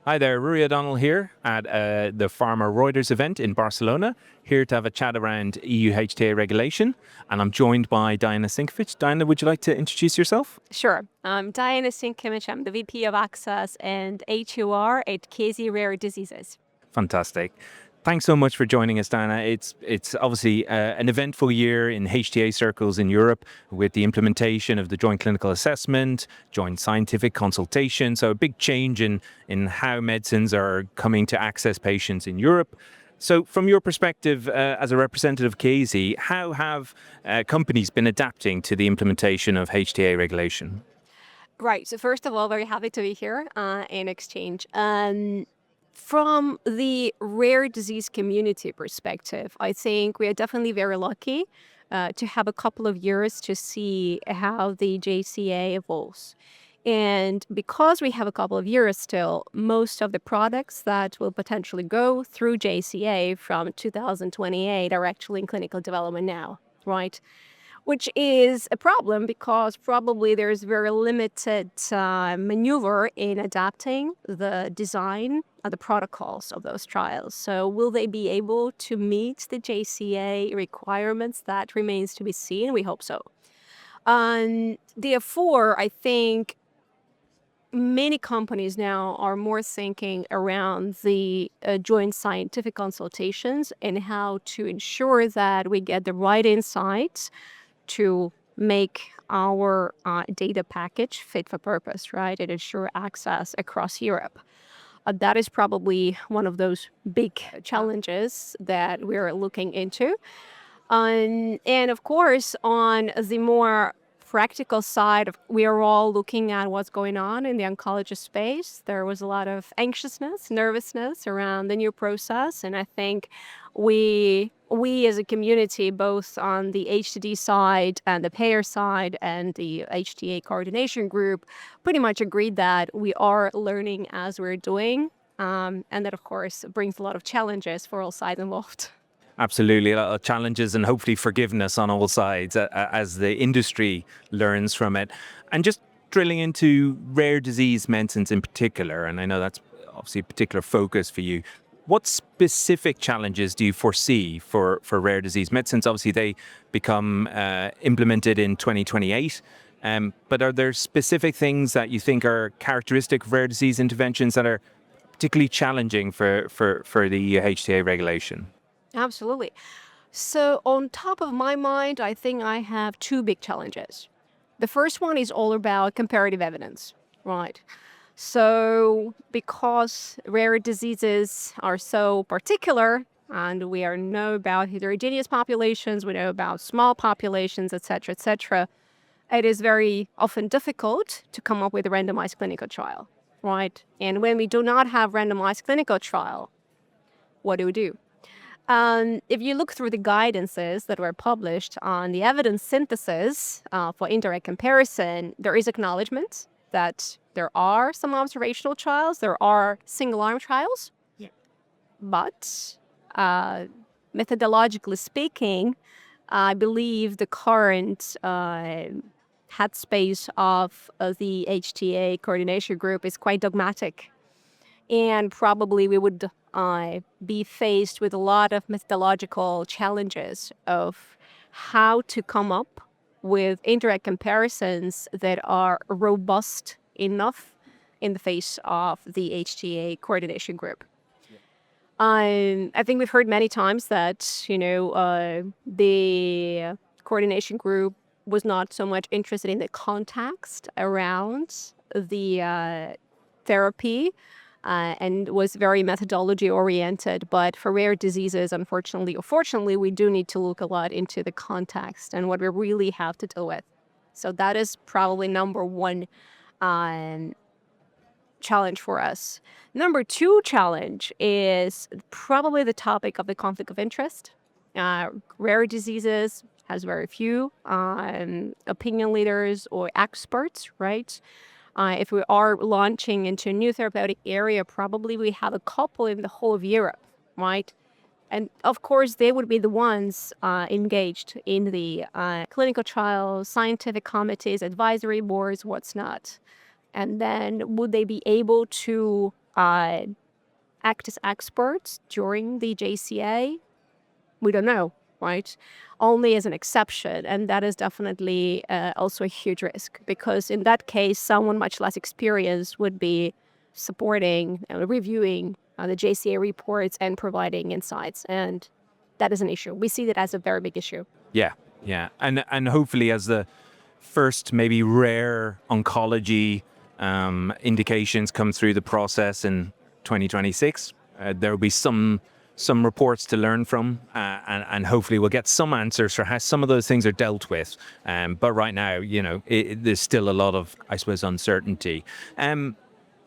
Hi there, Ruairi O'Donnell here at the Pharma Reuters event in Barcelona, here to have a chat around EU HTA regulation, and I'm joined by Diana Sinkevich. Diana, would you like to introduce yourself? Sure. I'm Diana Sinkevich. I'm the VP of Access and HUR at Chiesi Rare Diseases. Fantastic. Thanks so much for joining us, Diana. It's obviously an eventful year in HTA circles in Europe with the implementation of the joint clinical assessment, joint scientific consultation. So a big change in how medicines are coming to access patients in Europe. So from your perspective as a representative of Chiesi, how have companies been adapting to the implementation of HTA regulation? Right. So first of all, very happy to be here in exchange. From the rare disease community perspective, I think we are definitely very lucky to have a couple of years to see how the JCA evolves. And because we have a couple of years still, most of the products that will potentially go through JCA from 2028 are actually in clinical development now, right? Which is a problem because probably there's very limited maneuver in adapting the design and the protocols of those trials. So will they be able to meet the JCA requirements? That remains to be seen. We hope so. Therefore, I think many companies now are more thinking around the joint scientific consultations and how to ensure that we get the right insights to make our data package fit for purpose, right, and ensure access across Europe. That is probably one of those big challenges that we're looking into. And of course, on the more practical side, we are all looking at what's going on in the oncology space. There was a lot of anxiousness, nervousness around the new process, and I think we as a community, both on the HTD side and the payer side and the HTA coordination group, pretty much agreed that we are learning as we're doing, and that of course brings a lot of challenges for all sides involved. Absolutely, a lot of challenges and hopefully forgiveness on all sides as the industry learns from it. And just drilling into rare disease medicines in particular, and I know that's obviously a particular focus for you. What specific challenges do you foresee for rare disease medicines? Obviously, they become implemented in 2028. But are there specific things that you think are characteristic of rare disease interventions that are particularly challenging for the HTA regulation? Absolutely. So, on top of my mind, I think I have two big challenges. The first one is all about comparative evidence, right? So, because rare diseases are so particular, and we are know about heterogeneous populations, we know about small populations, et cetera, it is very often difficult to come up with a randomized clinical trial, right? And when we do not have randomized clinical trial, what do we do? If you look through the guidances that were published on the evidence synthesis for indirect comparison, there is acknowledgement that there are some observational trials, there are single-arm trials, but methodologically speaking, I believe the current headspace of the HTA coordination group is quite dogmatic. And probably we would be faced with a lot of methodological challenges of how to come up with indirect comparisons that are robust enough in the face of the HTA coordination group. I think we've heard many times that, the coordination group was not so much interested in the context around the therapy and was very methodology oriented. But for rare diseases, unfortunately or fortunately, we do need to look a lot into the context and what we really have to deal with. So that is probably number one challenge for us. Number two challenge is probably the topic of the conflict of interest. Rare diseases has very few opinion leaders or experts, right? If we are launching into a new therapeutic area, probably we have a couple in the whole of Europe, right? And of course, they would be the ones engaged in the clinical trials, scientific committees, advisory boards, what's not. And then would they be able to uh, act as experts during the JCA? We don't know, right? Only as an exception. And that is definitely also a huge risk, because in that case, someone much less experienced would be supporting, reviewing the JCA reports and providing insights. And that is an issue. We see that as a very big issue. Yeah, yeah. And hopefully as the first maybe rare oncology indications come through the process in 2026, there will be some reports to learn from, and hopefully we'll get some answers for how some of those things are dealt with. But right now, there's still a lot of, I suppose, uncertainty.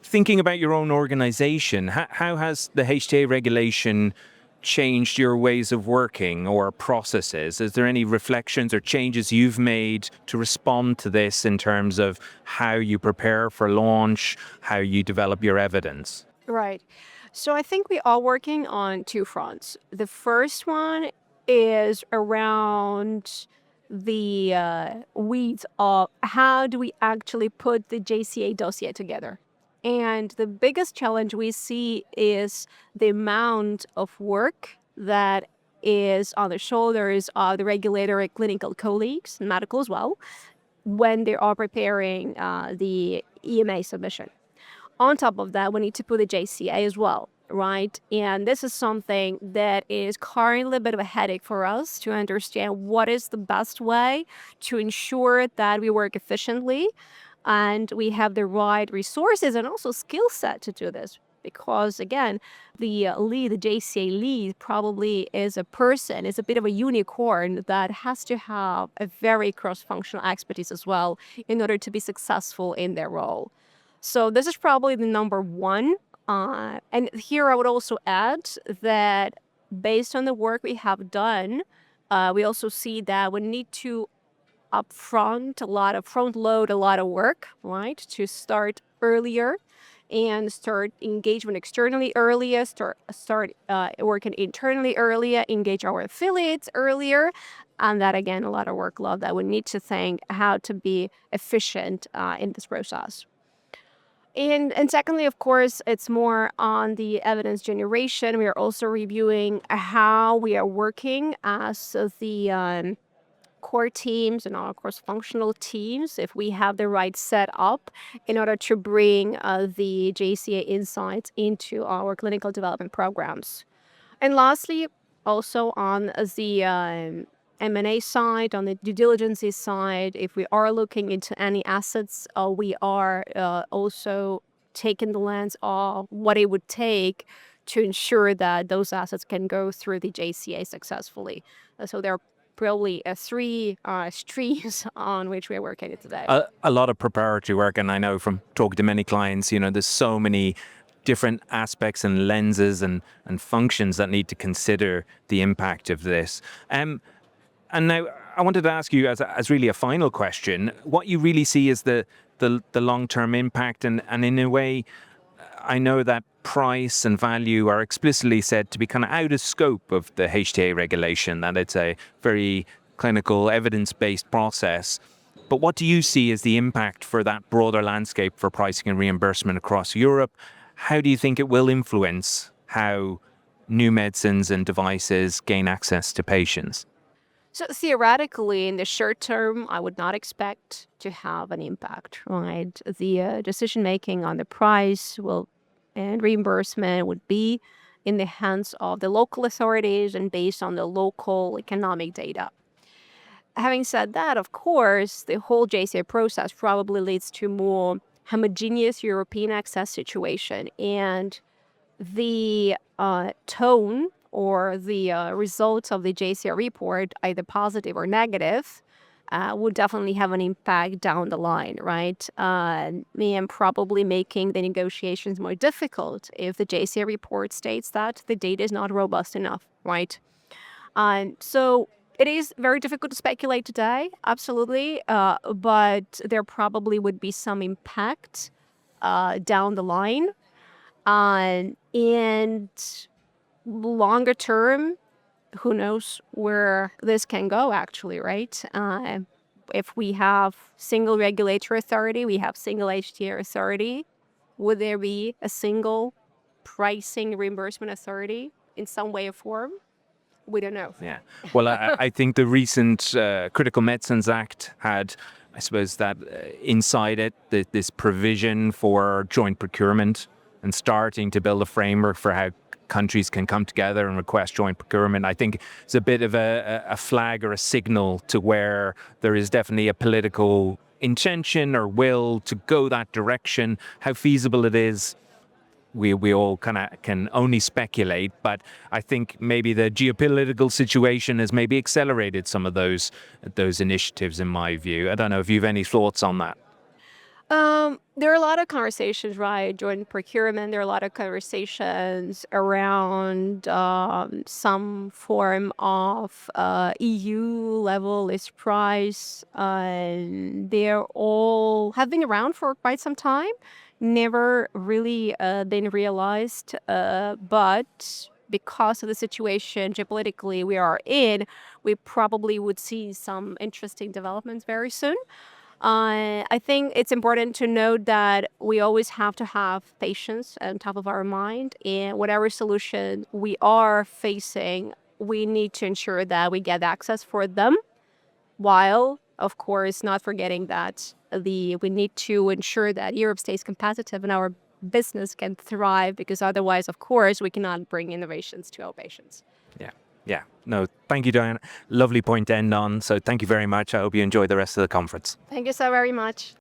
Thinking about your own organization, how has the HTA regulation changed your ways of working or processes? Is there any reflections or changes you've made to respond to this in terms of how you prepare for launch, how you develop your evidence? Right. So I think we are working on two fronts. The first one is around the weeds of how do we actually put the JCA dossier together. And the biggest challenge we see is the amount of work that is on the shoulders of the regulatory clinical colleagues, medical as well, when they are preparing the EMA submission. On top of that, we need to put the JCA as well, right? And this is something that is currently a bit of a headache for us to understand what is the best way to ensure that we work efficiently and we have the right resources and also skill set to do this. Because again, the lead, the JCA lead, probably is a person, is a bit of a unicorn that has to have a very cross-functional expertise as well in order to be successful in their role. So this is probably the number one. And here I would also add that based on the work we have done, we also see that we need to front load a lot of work, right? To start earlier and start engagement externally earlier, start working internally earlier, engage our affiliates earlier. And that, again, a lot of workload that we need to think how to be efficient in this process. And secondly, of course, it's more on the evidence generation. We are also reviewing how we are working as the core teams and our cross-functional teams, if we have the right setup in order to bring the JCA insights into our clinical development programs. And lastly, also on the M&A side, on the due diligence side, if we are looking into any assets, we are also taking the lens of what it would take to ensure that those assets can go through the JCA successfully. So there are probably three streams on which we are working today. A lot of preparatory work, and I know from talking to many clients, there's so many different aspects and lenses and functions that need to consider the impact of this. And now I wanted to ask you as really a final question, what you really see as the long-term impact, and in a way, I know that price and value are explicitly said to be kind of out of scope of the HTA regulation, that it's a very clinical evidence-based process. But what do you see as the impact for that broader landscape for pricing and reimbursement across Europe? How do you think it will influence how new medicines and devices gain access to patients? So theoretically, in the short term, I would not expect to have an impact, right? The decision making on the price and reimbursement would be in the hands of the local authorities and based on the local economic data. Having said that, of course, the whole JCA process probably leads to more homogeneous European access situation, and the tone or the results of the JCR report, either positive or negative, would definitely have an impact down the line, right? And probably making the negotiations more difficult if the JCR report states that the data is not robust enough, right? So it is very difficult to speculate today, absolutely, but there probably would be some impact down the line. And longer term, who knows where this can go, actually, right? If we have single regulatory authority, we have single HTA authority, would there be a single pricing reimbursement authority in some way or form. We don't know. Yeah. Well, I think the recent Critical Medicines Act had, I suppose, that inside it, this provision for joint procurement and starting to build a framework for how countries can come together and request joint procurement. I think it's a bit of a flag or a signal to where there is definitely a political intention or will to go that direction. How feasible it is, we all kind of can only speculate, but I think maybe the geopolitical situation has maybe accelerated some of those initiatives, in my view. I don't know if you've any thoughts on that. There are a lot of conversations, right? Joint procurement. There are a lot of conversations around some form of EU level list price. They're all have been around for quite some time. Never really been realized, but because of the situation geopolitically we are in, we probably would see some interesting developments very soon. I think it's important to note that we always have to have patience on top of our mind, and whatever solution we are facing, we need to ensure that we get access for them, while, of course, not forgetting that we need to ensure that Europe stays competitive and our business can thrive, because otherwise, of course, we cannot bring innovations to our patients. Yeah. Yeah. No, thank you, Diana. Lovely point to end on. So thank you very much. I hope you enjoy the rest of the conference. Thank you so very much.